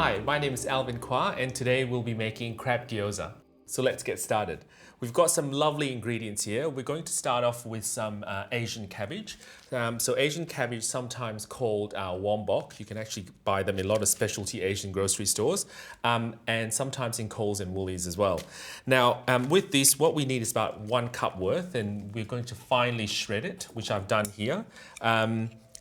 Hi, my name is Alvin Quah and today we'll be making crab gyoza. So let's get started. We've got some lovely ingredients here. We're going to start off with some Asian cabbage. So Asian cabbage, sometimes called wombok. You can actually buy them in a lot of specialty Asian grocery stores and sometimes in Coles and Woolies as well. Now with this, what we need is about 1 cup worth, and we're going to finely shred it, which I've done here.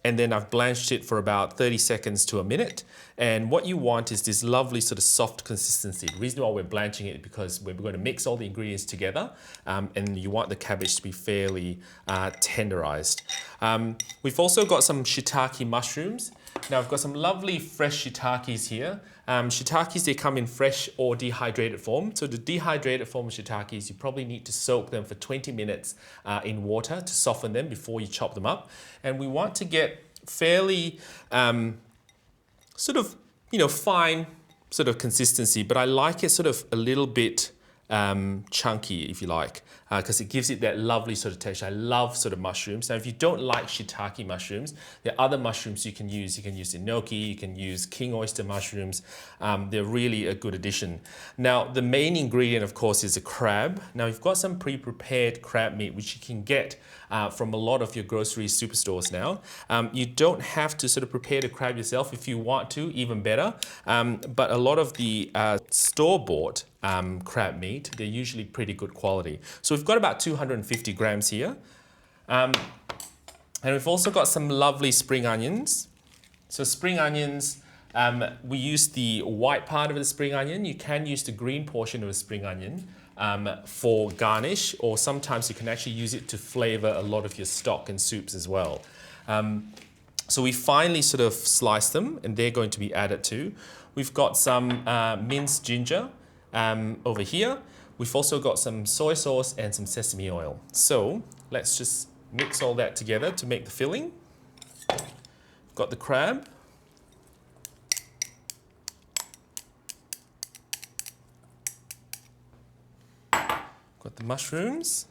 And then I've blanched it for about 30 seconds to a minute. And what you want is this lovely sort of soft consistency. The reason why we're blanching it is because we're going to mix all the ingredients together and you want the cabbage to be fairly tenderized. We've also got some shiitake mushrooms. Now I've got some lovely fresh shiitakes here. Shiitakes, they come in fresh or dehydrated form. So the dehydrated form of shiitakes, you probably need to soak them for 20 minutes in water to soften them before you chop them up. And we want to get fairly sort of, fine sort of consistency, but I like it sort of a little bit chunky, if you like, because it gives it that lovely sort of texture. I love sort of mushrooms. Now, if you don't like shiitake mushrooms, there are other mushrooms you can use. You can use enoki, you can use king oyster mushrooms. They're really a good addition. Now, the main ingredient, of course, is a crab. Now, you've got some pre-prepared crab meat, which you can get from a lot of your grocery superstores now. You don't have to sort of prepare the crab yourself. If you want to, even better. But a lot of the store-bought crab meat, they're usually pretty good quality. So we've got about 250 grams here. And we've also got some lovely spring onions. So spring onions, we use the white part of the spring onion. You can use the green portion of the spring onion for garnish, or sometimes you can actually use it to flavor a lot of your stock and soups as well. So we finely sort of slice them, and they're going to be added to. We've got some minced ginger over here. We've also got some soy sauce and some sesame oil. So let's just mix all that together to make the filling. Got the crab. Got the mushrooms.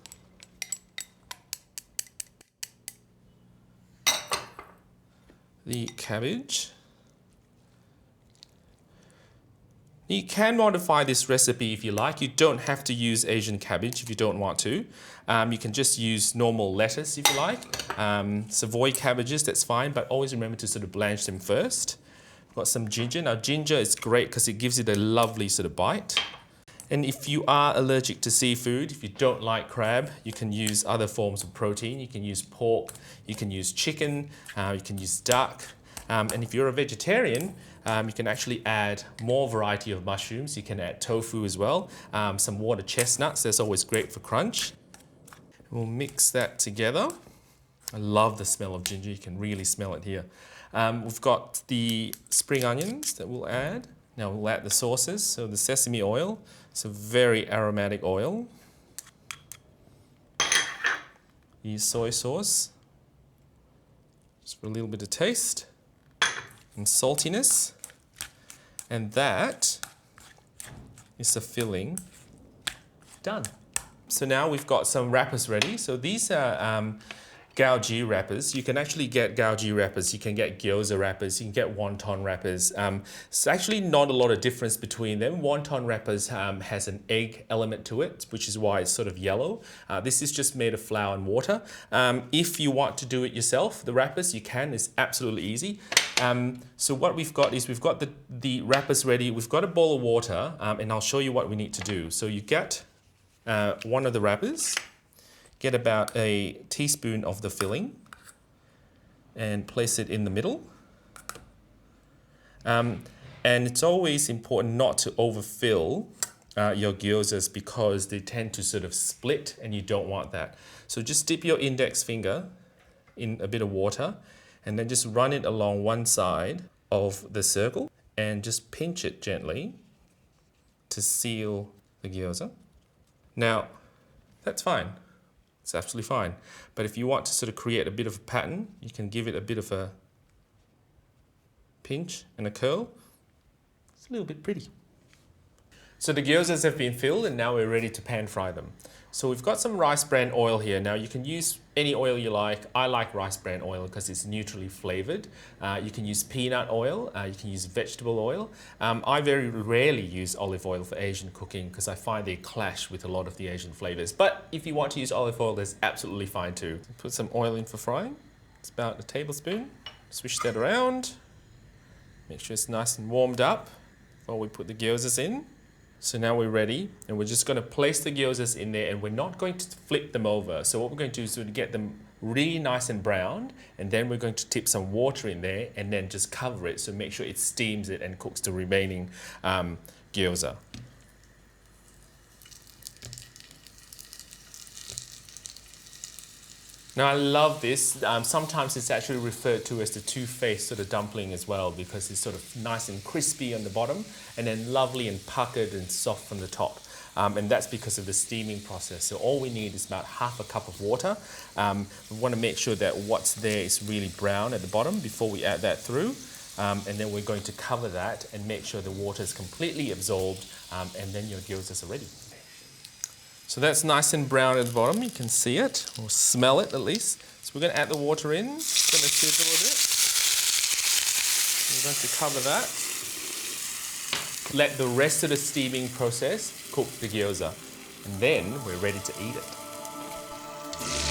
The cabbage. You can modify this recipe if you like. You don't have to use Asian cabbage if you don't want to. You can just use normal lettuce if you like. Savoy cabbages, that's fine, but always remember to sort of blanch them first. Got some ginger. Now ginger is great because it gives it a lovely sort of bite. And if you are allergic to seafood, if you don't like crab, you can use other forms of protein. You can use pork, you can use chicken, you can use duck. And if you're a vegetarian, you can actually add more variety of mushrooms. You can add tofu as well, some water chestnuts. That's always great for crunch. We'll mix that together. I love the smell of ginger. You can really smell it here. We've got the spring onions that we'll add. Now we'll add the sauces. So the sesame oil. It's a very aromatic oil. Use soy sauce, just for a little bit of taste and saltiness. And that is the filling done. So now we've got some wrappers ready. So these are gaoji wrappers. You can actually get gaoji wrappers. You can get gyoza wrappers. You can get wonton wrappers. It's actually not a lot of difference between them. Wonton wrappers has an egg element to it, which is why it's sort of yellow. This is just made of flour and water. If you want to do it yourself, the wrappers, you can. It's absolutely easy. So what we've got is we've got the wrappers ready. We've got a bowl of water, and I'll show you what we need to do. So you get one of the wrappers. Get about a teaspoon of the filling and place it in the middle. And it's always important not to overfill your gyozas because they tend to sort of split and you don't want that. So just dip your index finger in a bit of water and then just run it along one side of the circle and just pinch it gently to seal the gyoza. Now, that's fine. It's absolutely fine. But if you want to sort of create a bit of a pattern, you can give it a bit of a pinch and a curl. It's a little bit pretty. So the gyozas have been filled and now we're ready to pan fry them. So we've got some rice bran oil here. Now you can use any oil you like. I like rice bran oil because it's neutrally flavored. You can use peanut oil, you can use vegetable oil. I very rarely use olive oil for Asian cooking because I find they clash with a lot of the Asian flavors. But if you want to use olive oil, that's absolutely fine too. Put some oil in for frying. It's about a tablespoon. Swish that around. Make sure it's nice and warmed up before we put the gyozas in. So now we're ready, and we're just going to place the gyozas in there, and we're not going to flip them over. So what we're going to do is get them really nice and browned, and then we're going to tip some water in there and then just cover it, so make sure it steams it and cooks the remaining gyoza. Now I love this. Sometimes it's actually referred to as the two-faced sort of dumpling as well, because it's sort of nice and crispy on the bottom and then lovely and puckered and soft from the top. And that's because of the steaming process. So all we need is about half a cup of water. We want to make sure that what's there is really brown at the bottom before we add that through. And then we're going to cover that and make sure the water is completely absorbed, and then your gyozas are ready. So that's nice and brown at the bottom, you can see it, or smell it at least. So we're going to add the water in, it's going to sizzle a bit. We're going to cover that. Let the rest of the steaming process cook the gyoza. And then we're ready to eat it.